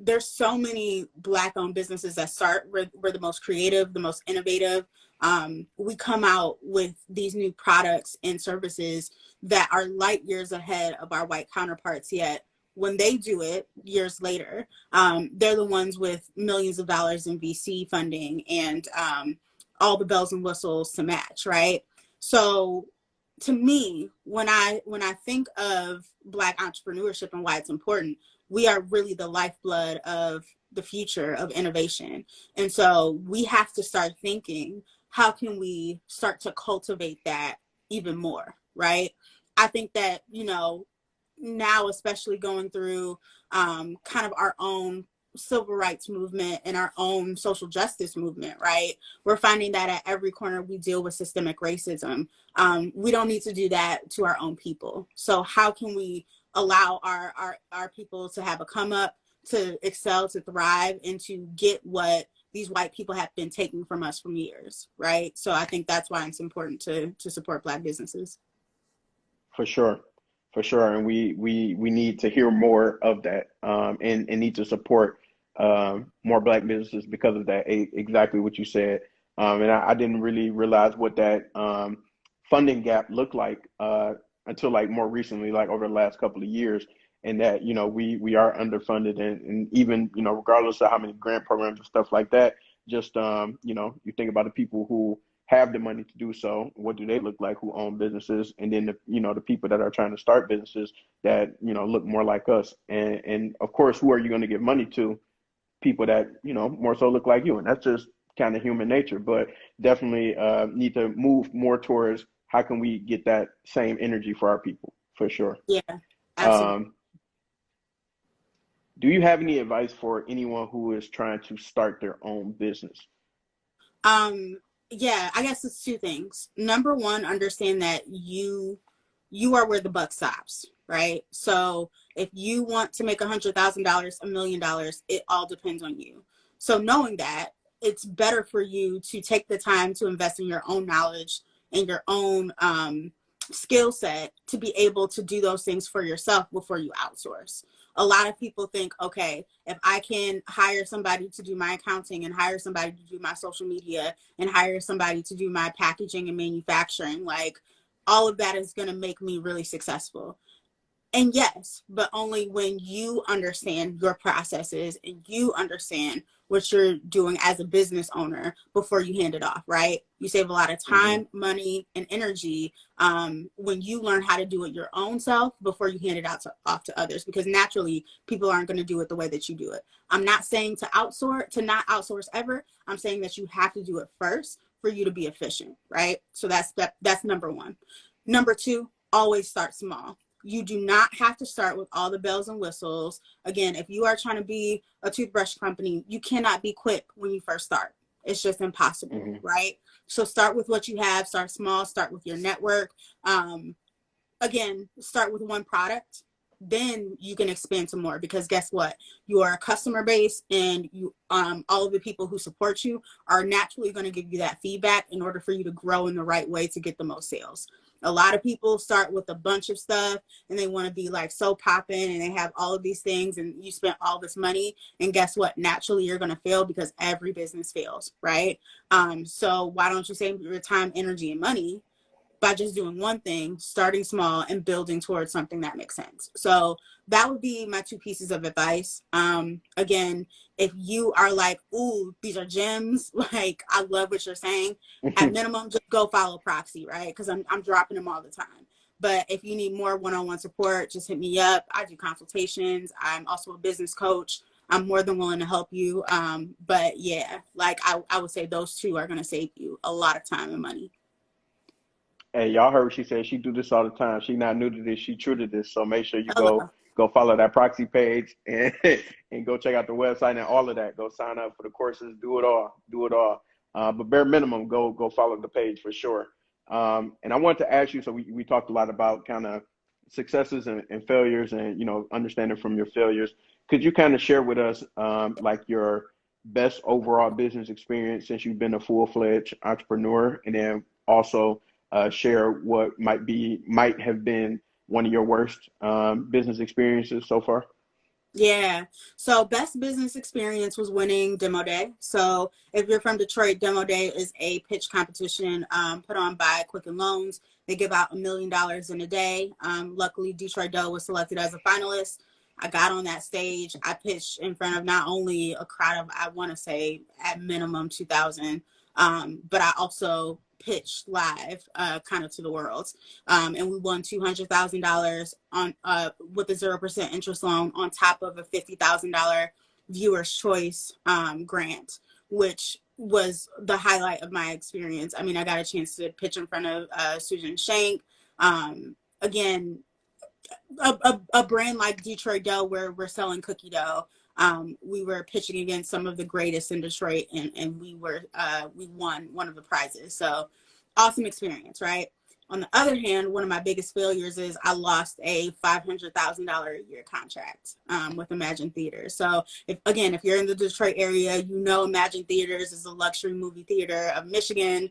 There's so many Black-owned businesses that start. We're the most creative, the most innovative. We come out with these new products and services that are light years ahead of our white counterparts, yet when they do it years later, they're the ones with millions of dollars in VC funding and all the bells and whistles to match, right? So to me, when I think of Black entrepreneurship and why it's important, we are really the lifeblood of the future of innovation. And so we have to start thinking, how can we start to cultivate that even more, right? I think that, now, especially going through kind of our own civil rights movement and our own social justice movement, right? We're finding that at every corner we deal with systemic racism. We don't need to do that to our own people. So how can we allow our people to have a come up, to excel, to thrive, and to get what these white people have been taking from us for years, right? So I think that's why it's important to support Black businesses. For sure. For sure. And we need to hear more of that, and need to support more Black businesses because of that. Exactly what you said. And I didn't really realize what that funding gap looked like until like more recently, like over the last couple of years. And that, we are underfunded, and even, regardless of how many grant programs and stuff like that, just, you think about the people who have the money to do so. What do they look like, who own businesses? And then the people that are trying to start businesses that look more like us. And of course, who are you going to give money to? People that more so look like you. And that's just kind of human nature. But definitely need to move more towards, how can we get that same energy for our people, for sure. Yeah, absolutely. Do you have any advice for anyone who is trying to start their own business? Yeah, I guess it's two things. Number one, understand that you are where the buck stops, right? So if you want to make $100,000, $1,000,000, it all depends on you. So knowing that, it's better for you to take the time to invest in your own knowledge and your own skill set to be able to do those things for yourself before you outsource. A lot of people think, okay, if I can hire somebody to do my accounting and hire somebody to do my social media and hire somebody to do my packaging and manufacturing, like all of that is going to make me really successful. And yes, but only when you understand your processes and you understand what you're doing as a business owner before you hand it off, right? You save a lot of time, money, and energy when you learn how to do it your own self before you hand it off to others, because naturally people aren't going to do it the way that you do it. I'm not saying to not outsource ever. I'm saying that you have to do it first for you to be efficient, right? So that's number one. Number two, always start small. You do not have to start with all the bells and whistles. Again, if you are trying to be a toothbrush company, you cannot be quick when you first start. It's just impossible, right? So start with what you have, start small, start with your network. Again, start with one product. then you can expand to more, because guess what? Your customer base and you, all of the people who support you are naturally going to give you that feedback in order for you to grow in the right way to get the most sales. A lot of people start with a bunch of stuff and they want to be like so popping and they have all of these things and you spent all this money, and guess what? Naturally you're going to fail, because every business fails, right? So why don't you save your time, energy, and money by just doing one thing, starting small and building towards something that makes sense? So that would be my two pieces of advice. Again, if you are like, ooh, these are gems, like I love what you're saying, at minimum, just go follow Proxy, right? Because I'm dropping them all the time. But if you need more one-on-one support, just hit me up. I do consultations. I'm also a business coach. I'm more than willing to help you. But yeah, like I would say those two are going to save you a lot of time and money. Hey, y'all heard what she said. She do this all the time. She not new to this. She true to this. So make sure you Hello. go follow that Proxy page and and go check out the website and all of that. Go sign up for the courses. Do it all. Do it all. But bare minimum, go follow the page for sure. And I wanted to ask you. So we talked a lot about kind of successes and failures, and understanding from your failures. Could you kind of share with us like your best overall business experience since you've been a full-fledged entrepreneur, and then also share what might have been one of your worst business experiences so far? Yeah. So best business experience was winning Demo Day. So if you're from Detroit, Demo Day is a pitch competition put on by Quicken Loans. They give out $1 million in a day. Luckily, Detroit Dough was selected as a finalist. I got on that stage. I pitched in front of not only a crowd of, I want to say at minimum 2,000, but I also pitched live kind of to the world. And we won $200,000 on with a 0% interest loan on top of a $50,000 viewer's choice grant, which was the highlight of my experience. I mean, I got a chance to pitch in front of Susan Shank. Again, a brand like Detroit Dough, where we're selling cookie dough. We were pitching against some of the greatest in Detroit, and we won one of the prizes. So awesome experience, right? On the other hand, one of my biggest failures is I lost a $500,000 a year contract with Imagine Theater. So if you're in the Detroit area, Imagine Theaters is a luxury movie theater of Michigan.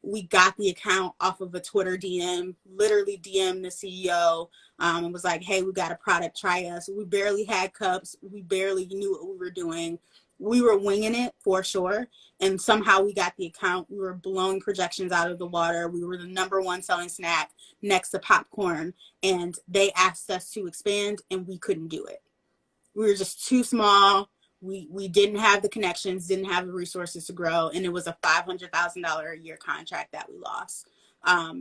We got the account off of a Twitter DM, literally DM'd the CEO and was like, hey, we got a product, try us. We barely had cups. We barely knew what we were doing. We were winging it for sure. And somehow we got the account. We were blowing projections out of the water. We were the #1 selling snack next to popcorn. And they asked us to expand and we couldn't do it. We were just too small. We didn't have the connections, didn't have the resources to grow. And it was a $500,000 a year contract that we lost.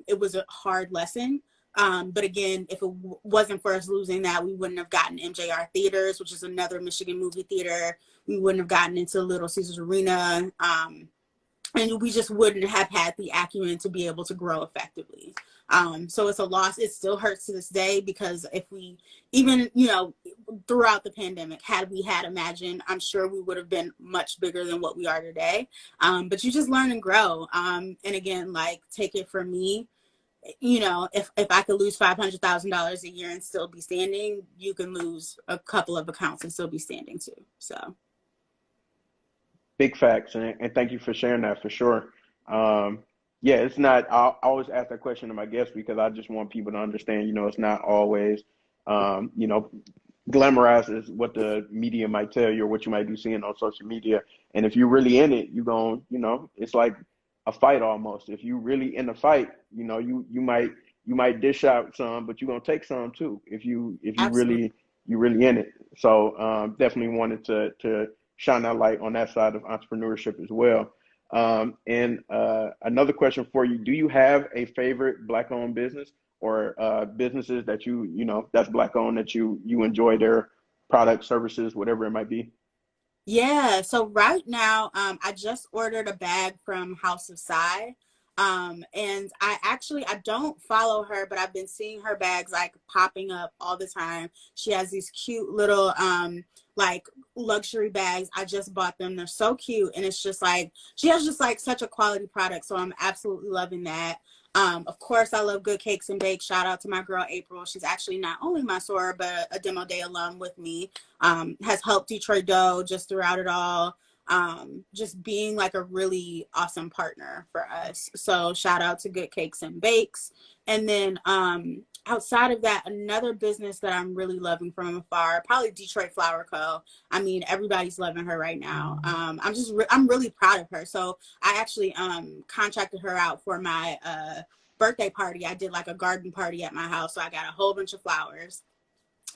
It was a hard lesson. But again, if it wasn't for us losing that, we wouldn't have gotten MJR Theaters, which is another Michigan movie theater. We wouldn't have gotten into Little Caesars Arena. And we just wouldn't have had the acumen to be able to grow effectively. So it's a loss. It still hurts to this day, because if we even, throughout the pandemic, had we had Imagine, I'm sure we would have been much bigger than what we are today. But you just learn and grow. And again, like, take it from me, if I could lose $500,000 a year and still be standing, you can lose a couple of accounts and still be standing too. So. Big facts, and thank you for sharing that for sure. Yeah, it's not. I always ask that question to my guests because I just want people to understand. It's not always, glamorized as what the media might tell you or what you might be seeing on social media. And if you're really in it, you're going. It's like a fight almost. If you really in the fight, you might dish out some, but you're gonna take some too. If you Absolutely. really in it. So definitely wanted to shine that light on that side of entrepreneurship as well. And another question for you: do you have a favorite Black-owned business or businesses that that's Black-owned that you enjoy their products, services, whatever it might be? Yeah. So right now, I just ordered a bag from House of Sai. And I don't follow her, but I've been seeing her bags like popping up all the time. She has these cute little, like luxury bags. I just bought them. They're so cute. And it's just like, she has just like such a quality product. So I'm absolutely loving that. Of course, I love Good Cakes and Bakes. Shout out to my girl, April. She's actually not only my soror, but a Demo Day alum with me. Has helped Detroit Dough just throughout it all. Just being like a really awesome partner for us. So shout out to Good Cakes and Bakes. And then outside of that, another business that I'm really loving from afar, probably Detroit Flower Co. I mean, everybody's loving her right now. I'm really proud of her. So I actually contracted her out for my birthday party. I did like a garden party at my house. So I got a whole bunch of flowers.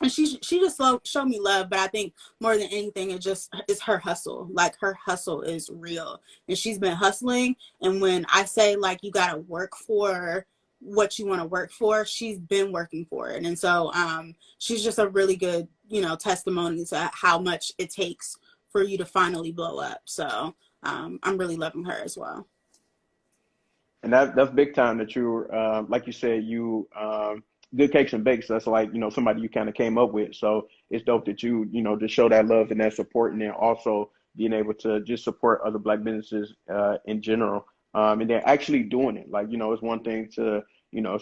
And she just showed me love, but I think more than anything, it just is her hustle. Like her hustle is real, and she's been hustling. And when I say like you gotta work for what you want to work for, she's been working for it. And so she's just a really good, testimony to how much it takes for you to finally blow up. So I'm really loving her as well. And that's big time that you, like you said, you Good Cakes and Bakes. That's like somebody you kind of came up with. So it's dope that you just show that love and that support, and then also being able to just support other Black businesses in general. And then actually doing it. Like it's one thing to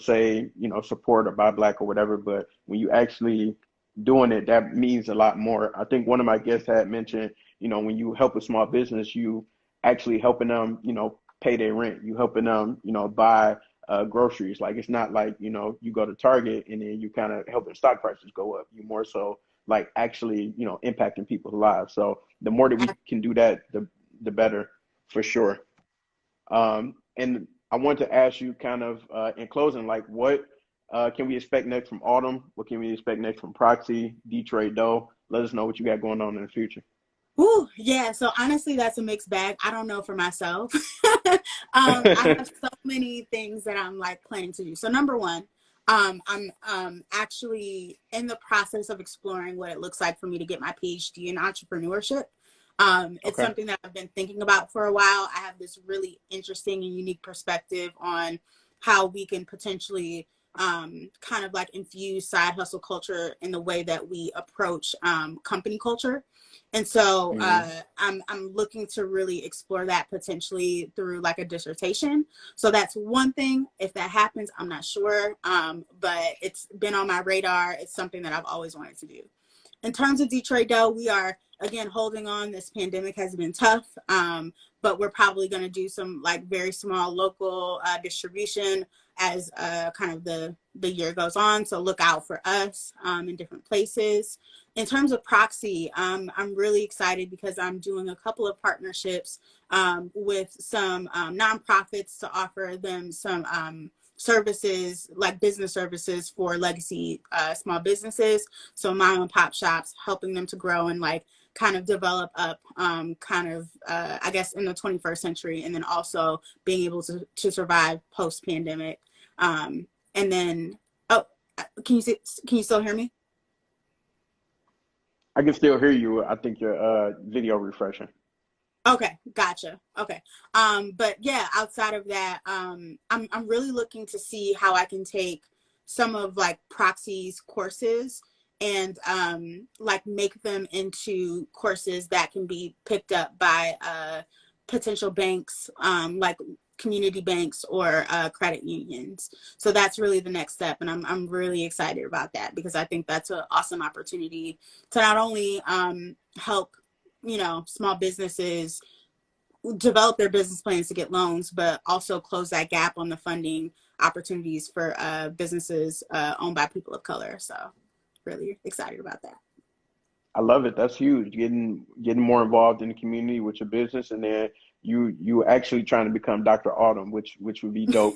say support or buy Black or whatever, but when you actually doing it, that means a lot more. I think one of my guests had mentioned, when you help a small business, you actually helping them, pay their rent. You helping them, buy groceries. Like it's not like you go to Target and then you kind of helping stock prices go up. You more so like actually impacting people's lives. So the more that we can do that, the better, for sure. And I want to ask you kind of in closing, like what can we expect next from Autumn? What can we expect next from Proxy, Detroit Dough? Let us know what you got going on in the future. Ooh, yeah. So honestly, that's a mixed bag. I don't know for myself. I have so many things that I'm like planning to do. So number one, I'm actually in the process of exploring what it looks like for me to get my PhD in entrepreneurship. It's Okay. something that I've been thinking about for a while. I have this really interesting and unique perspective on how we can potentially kind of like infuse side hustle culture in the way that we approach company culture. And so I'm looking to really explore that potentially through like a dissertation. So that's one thing. If that happens, I'm not sure, but it's been on my radar. It's something that I've always wanted to do. In terms of Detroit Dough, we are, again, holding on. This pandemic has been tough, but we're probably going to do some like very small local distribution as kind of the year goes on. So look out for us in different places. In terms of Proxy, I'm really excited because I'm doing a couple of partnerships with some nonprofits to offer them some services, like business services for legacy small businesses. So mom and pop shops, helping them to grow and like kind of develop up I guess in the 21st century, and then also being able to survive post pandemic. And then, can you still hear me? I can still hear you. I think your video refreshing. Okay, gotcha. Okay. But yeah, outside of that, I'm really looking to see how I can take some of like Proxy's courses and like make them into courses that can be picked up by potential banks, like community banks or credit unions. So that's really the next step, and I'm really excited about that because I think that's an awesome opportunity to not only help small businesses develop their business plans to get loans, but also close that gap on the funding opportunities for businesses owned by people of color. So really excited about that. I love it. That's huge. Getting more involved in the community with your business, and then you actually trying to become Dr. Autumn, which would be dope.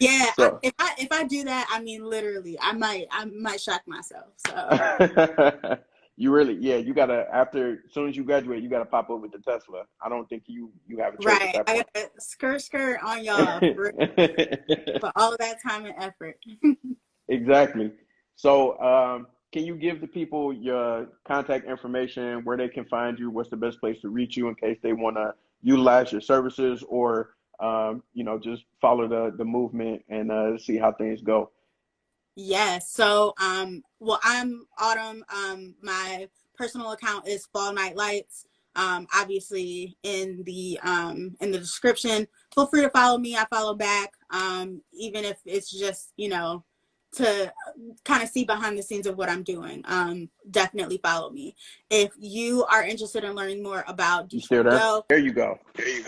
Yeah, So if I do that, I mean literally, I might shock myself. So you really, yeah, you gotta as soon as you graduate, you gotta pop up with the Tesla. I don't think you have a choice at right, that I point. got skirt on y'all for all of that time and effort. Exactly. So, can you give the people your contact information, where they can find you, what's the best place to reach you in case they want to utilize your services or, just follow the movement and see how things go? Yes. So, well, I'm Autumn. My personal account is Fall Night Lights. obviously in the description. Feel free to follow me. I follow back. Even if it's just, you know, to kind of see behind the scenes of what I'm doing. Definitely follow me. If you are interested in learning more about You still Detroit there? Dough. There you go.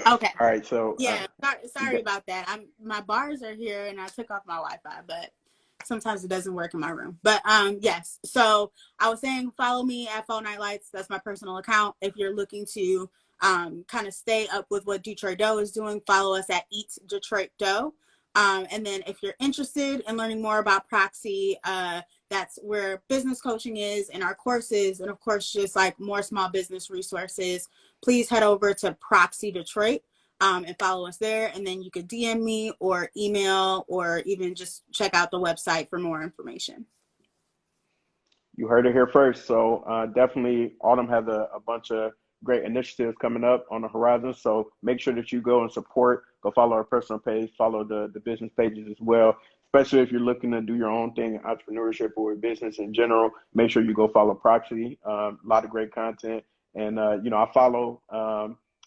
Okay. All right. So Yeah. you Sorry got, about that. My bars are here and I took off my Wi-Fi, but sometimes it doesn't work in my room. But yes. So I was saying follow me at Fall Night Lights. That's my personal account. If you're looking to kind of stay up with what Detroit Dough is doing, follow us at Eat Detroit Dough. And then if you're interested in learning more about Proxy, that's where business coaching is in our courses. And of course, just like more small business resources, please head over to Proxy Detroit and follow us there. And then you could DM me or email or even just check out the website for more information. you heard it here first. So definitely Autumn has a bunch of great initiatives coming up on the horizon. So make sure that you go and support, go follow our personal page, follow the business pages as well. Especially if you're looking to do your own thing in entrepreneurship or business in general, make sure you go follow Proxy. A lot of great content. And, you know, I follow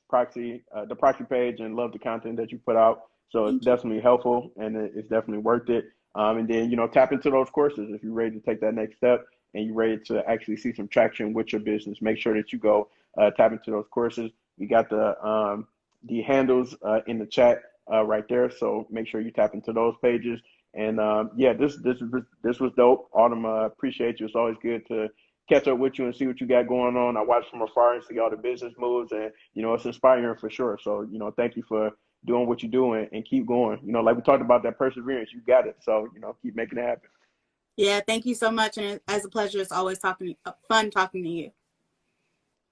Proxy, the Proxy page, and love the content that you put out. So it's definitely helpful and it's definitely worth it. And then, you know, tap into those courses if you're ready to take that next step and you're ready to actually see some traction with your business. Make sure that you go tap into those courses. We got the handles in the chat right there, so make sure you tap into those pages. And yeah, this was dope. Autumn, appreciate you. It's always good to catch up with you and see what you got going on. I watch from afar and see all the business moves, and you know it's inspiring for sure. So you know, thank you for doing what you're doing and keep going. You know, like we talked about that perseverance, you got it. So you know, keep making it happen. Yeah, thank you so much. And as a pleasure, it's always fun talking to you.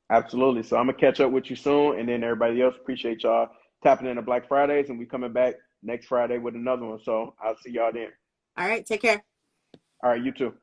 Absolutely. So I'm gonna catch up with you soon, and then everybody else, appreciate y'all tapping into Black Fridays, and we coming back next Friday with another one. So I'll see y'all then. All right, take care. All right, you too.